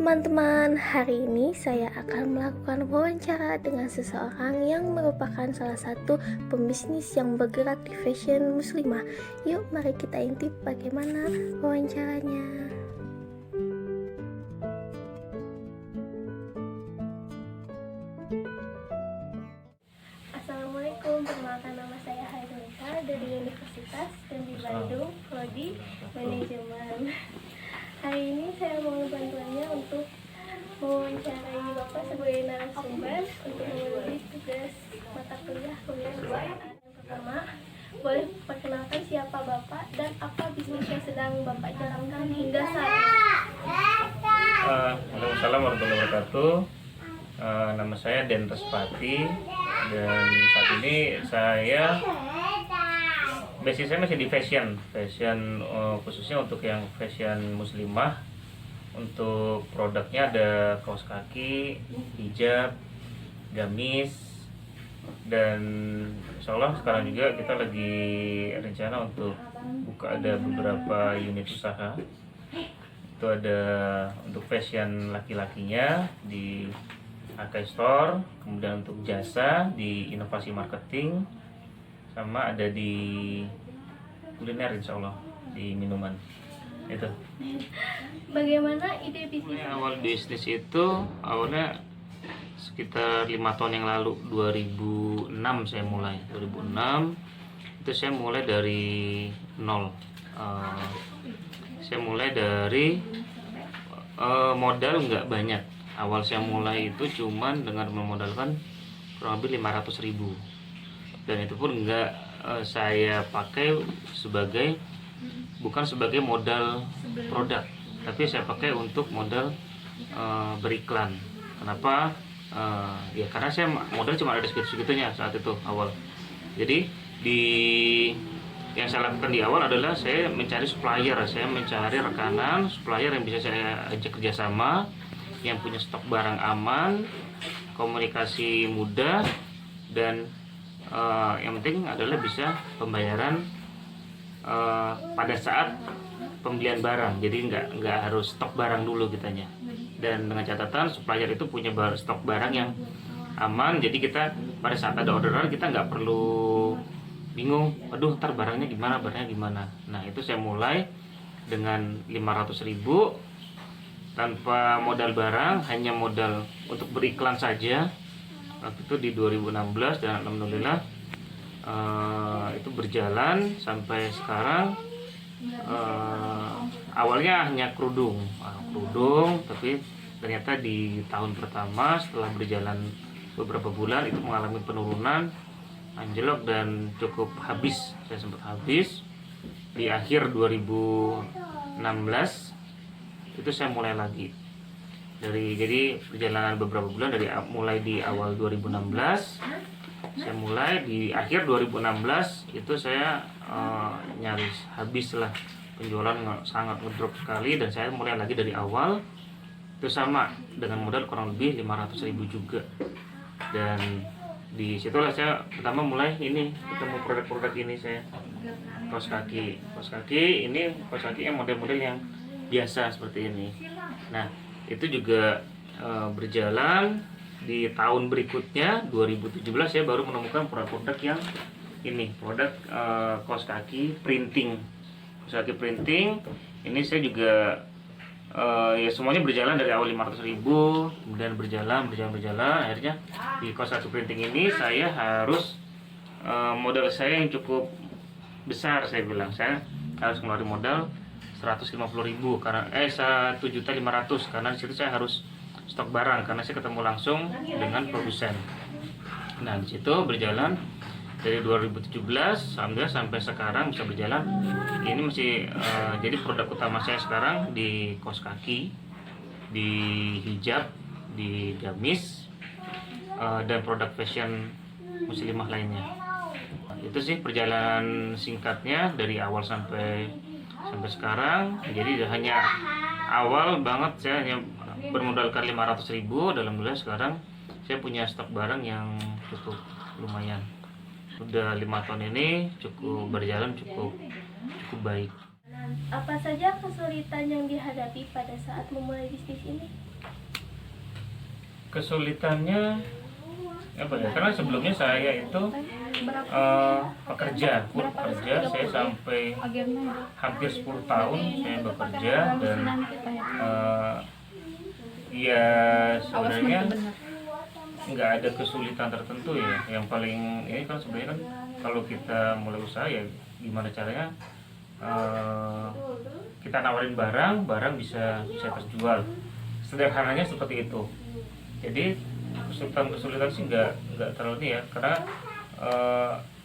teman-teman, hari ini saya akan melakukan wawancara dengan seseorang yang merupakan salah satu pembisnis yang bergerak di fashion muslimah. Yuk, mari kita intip bagaimana wawancaranya. Assalamualaikum, perkenalkan nama saya Hairunisa dari Universitas di Bandung, Prodi Manajemen. Hari ini saya mohon bantuannya untuk mewawancarai Bapak sebagai narasumber untuk memenuhi tugas mata kuliah 2. Yang pertama, boleh perkenalkan siapa Bapak dan apa bisnis yang sedang Bapak jalankan hingga saat ini? Waalaikumsalam warahmatullahi wabarakatuh. Nama saya Den Respati dan saat ini saya basic saya masih di fashion khususnya untuk yang fashion muslimah. Untuk produknya ada kaos kaki, hijab, gamis, dan insya Allah sekarang juga kita lagi rencana untuk buka ada beberapa unit usaha. Itu ada untuk fashion laki-lakinya di Akai Store, kemudian untuk jasa di inovasi marketing, sama ada di kuliner insya Allah di minuman. Itu Bagaimana ide bisnis? awal bisnis itu awalnya sekitar 5 tahun yang lalu, 2006 saya mulai. 2006 itu saya mulai dari nol. Saya mulai dari modal nggak banyak. Awal saya mulai itu cuman dengan memodalkan kurang lebih 500.000, dan itu pun nggak saya pakai bukan sebagai modal produk, tapi saya pakai untuk modal beriklan. Kenapa? Ya karena saya modal cuma ada segitunya saat itu awal. Jadi yang saya lakukan di awal adalah saya mencari supplier, saya mencari rekanan supplier yang bisa saya ajak kerjasama, yang punya stok barang aman, komunikasi mudah, dan yang penting adalah bisa pembayaran pada saat pembelian barang. Jadi nggak harus stok barang dulu kitanya. Dan dengan catatan supplier itu punya stok barang yang aman. Jadi kita pada saat ada orderan kita nggak perlu bingung, aduh ntar barangnya gimana. Nah itu saya mulai dengan 500.000 tanpa modal barang, hanya modal untuk beriklan saja. Waktu itu di 2016, dan alhamdulillah itu berjalan sampai sekarang. Awalnya hanya kerudung, tapi ternyata di tahun pertama setelah berjalan beberapa bulan itu mengalami penurunan, anjlok, dan cukup habis. Saya sempat habis di akhir 2016. Itu saya mulai lagi jadi perjalanan beberapa bulan mulai di awal 2016. Saya mulai di akhir 2016 itu saya nyaris habis lah, penjualan sangat ngedrop sekali, dan saya mulai lagi dari awal. Itu sama dengan modal kurang lebih 500.000 juga, dan di situlah saya pertama mulai ketemu produk-produk ini. Saya kaos kaki ini kaos kaki yang model-model yang biasa seperti ini. Nah itu juga berjalan. Di tahun berikutnya 2017 saya baru menemukan produk-produk yang ini, produk kaos kaki printing. Ini saya juga ya semuanya berjalan dari awal 500.000, kemudian berjalan. Akhirnya di kaos kaki printing ini saya harus modal saya yang cukup besar. Saya bilang saya harus ngeluarin modal 150.000 karena 1.500.000, karena di situ saya harus stok barang, karena saya ketemu langsung dengan produsen. Nah di situ berjalan dari 2017 alhamdulillah sampai sekarang bisa berjalan. Ini masih jadi produk utama saya sekarang di kaos kaki, di hijab, di gamis, dan produk fashion muslimah lainnya. Itu sih perjalanan singkatnya dari awal sampai sekarang. Jadi hanya awal banget saya hanya bermodalkan 500.000, alhamdulillah sekarang saya punya stok barang yang cukup lumayan. Udah 5 tahun ini cukup berjalan cukup baik. Apa saja kesulitan yang dihadapi pada saat memulai bisnis ini? Kesulitannya apa ya? Karena sebelumnya saya itu pekerja, saya sampai hampir 10 tahun saya bekerja dan ya sebenarnya nggak ada kesulitan tertentu ya. Yang paling ini kan sebenarnya kan kalau kita mulai usaha ya gimana caranya kita nawarin barang bisa terjual. Sederhananya seperti itu. Jadi kesulitan sih nggak terlalu ini ya, karena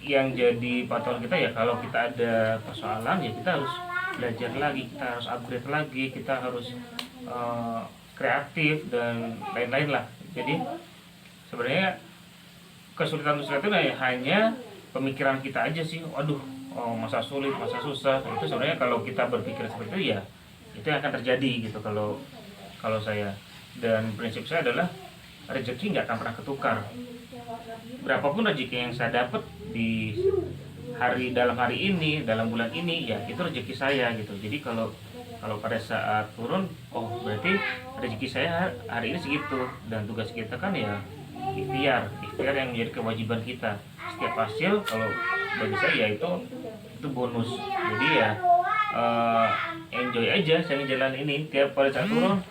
yang jadi patokan kita ya kalau kita ada persoalan ya kita harus belajar lagi, kita harus upgrade lagi, kita harus kreatif dan lain-lain lah. Jadi sebenarnya kesulitan itu hanya pemikiran kita aja sih. Waduh, masa sulit, masa susah. Itu sebenarnya kalau kita berpikir seperti itu ya itu yang akan terjadi gitu kalau saya. Dan prinsip saya adalah rezeki nggak akan pernah ketukar. Berapapun rezeki yang saya dapat di dalam hari ini, dalam bulan ini, ya itu rezeki saya gitu. Jadi kalau pada saat turun, oh berarti rezeki saya hari ini segitu. Dan tugas kita kan ya ikhtiar yang menjadi kewajiban kita. Setiap hasil kalau bagi saya ya itu bonus. Jadi ya enjoy aja saya jalan ini. Tiap pada saat turun,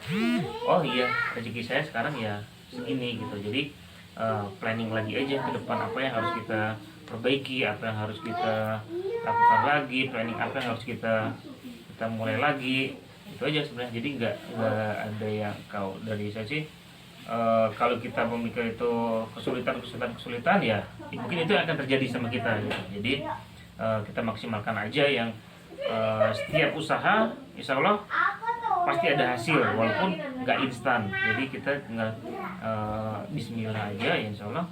oh iya rezeki saya sekarang ya segini gitu. Jadi planning lagi aja ke depan apa yang harus kita perbaiki, apa yang harus kita lakukan lagi, planning apa yang harus kita mulai lagi. Itu aja sebenarnya. Jadi nggak ada yang dari saya sih. Kalau kita memikir itu kesulitan ya mungkin itu akan terjadi sama kita gitu. Jadi kita maksimalkan aja yang setiap usaha insya Allah pasti ada hasil walaupun nggak instan. Jadi kita tinggal bismillah aja ya insya Allah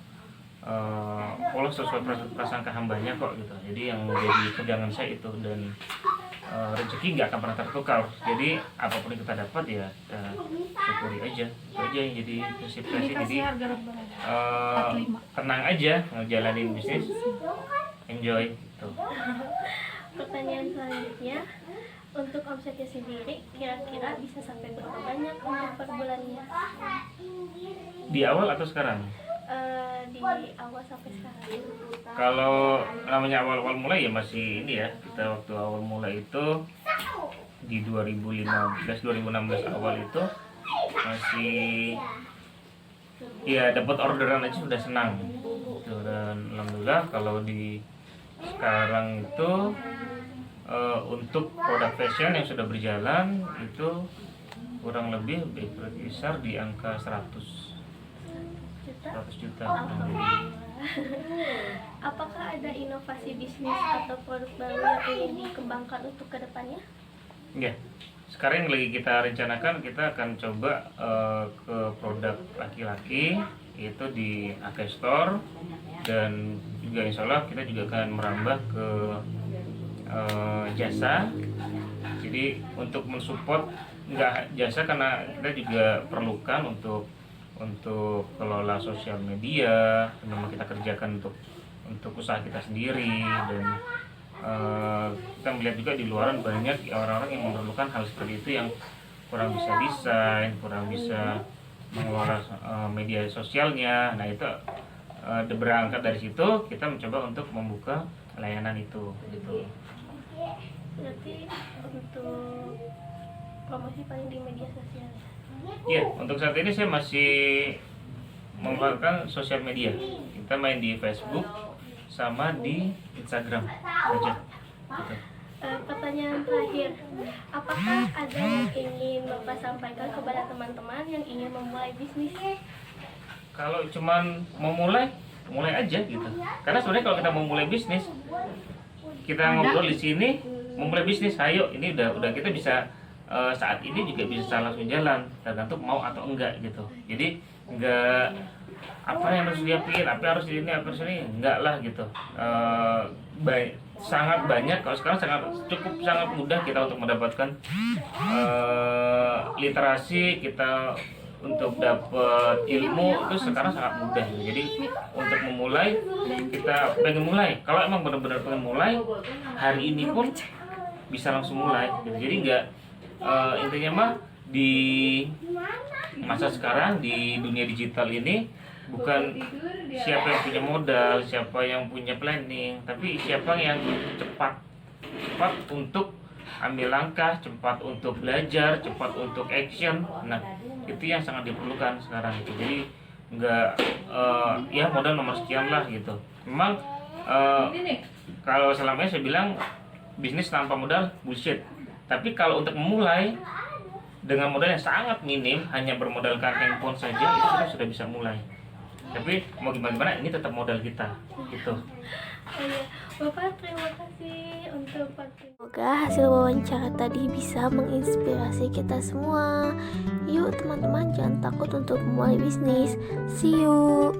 Allah sesuai prasangka hambanya kok gitu. Jadi yang menjadi pegangan saya itu, dan rezeki nggak akan pernah tertukar. Jadi apapun yang kita dapat ya kita syukuri aja. Itu aja yang jadi prinsip saya sih. Jadi tenang aja ngejalanin bisnis, enjoy gitu. Pertanyaan selanjutnya, untuk omsetnya sendiri kira-kira bisa sampai berapa banyak untuk per bulannya? Di awal atau sekarang? Di awal sampai sekarang. Kalau namanya awal mulai ya masih ini ya, kita waktu awal mulai itu di 2016 awal itu masih ya dapat orderan aja sudah senang gitu. Dan alhamdulillah kalau di sekarang itu untuk produk fashion yang sudah berjalan itu kurang lebih berkisar di angka 100 juta. Apakah ada inovasi bisnis atau produk baru yang ingin dikembangkan untuk kedepannya? Ya, sekarang yang lagi kita rencanakan, kita akan coba ke produk laki-laki, yaitu di AK Store, dan juga insya Allah kita juga akan merambah ke jasa. Jadi untuk mensupport nggak jasa, karena kita juga perlukan untuk kelola sosial media, memang kita kerjakan untuk usaha kita sendiri. Dan kita melihat juga di luaran banyak orang-orang yang memerlukan hal seperti itu, yang kurang bisa desain, kurang bisa mengelola media sosialnya. Nah itu berangkat dari situ kita mencoba untuk membuka layanan itu gitu. Berarti untuk promosi paling di media sosial. Iya, untuk saat ini saya masih memanfaatkan sosial media. Kita main di Facebook sama di Instagram aja. Gitu. Pertanyaan terakhir, apakah ada yang ingin Bapak sampaikan kepada teman-teman yang ingin memulai bisnis? Kalau cuman mau mulai aja gitu. Karena sebenarnya kalau kita mau mulai bisnis, kita ngobrol di sini, memulai bisnis, ayo, ini udah kita bisa saat ini juga bisa langsung jalan, tergantung mau atau enggak gitu. Jadi enggak apa yang harus diapain, apa yang harus ini, apa harus ini, enggak lah gitu. Sangat banyak, kalau sekarang sangat mudah kita untuk mendapatkan literasi, kita untuk dapat ilmu itu sekarang sangat mudah. Jadi untuk memulai, kita pengen mulai, kalau emang benar-benar pengen mulai hari ini pun bisa langsung mulai gitu. Jadi enggak intinya mah masa sekarang di dunia digital ini bukan siapa yang punya modal, siapa yang punya planning, tapi siapa yang cepat untuk ambil langkah, cepat untuk belajar, cepat untuk action. Nah, itu yang sangat diperlukan sekarang itu. Jadi nggak ya modal nomor sekian lah gitu. Memang kalau selama ini saya bilang bisnis tanpa modal bullshit. Tapi kalau untuk memulai dengan modal yang sangat minim, hanya bermodalkan handphone saja, itu kita sudah bisa mulai. Tapi mau gimana ini tetap modal kita gitu. Oh iya, Bapak terima kasih untuk waktu. Semoga hasil wawancara tadi bisa menginspirasi kita semua. Yuk teman-teman, jangan takut untuk memulai bisnis. See you.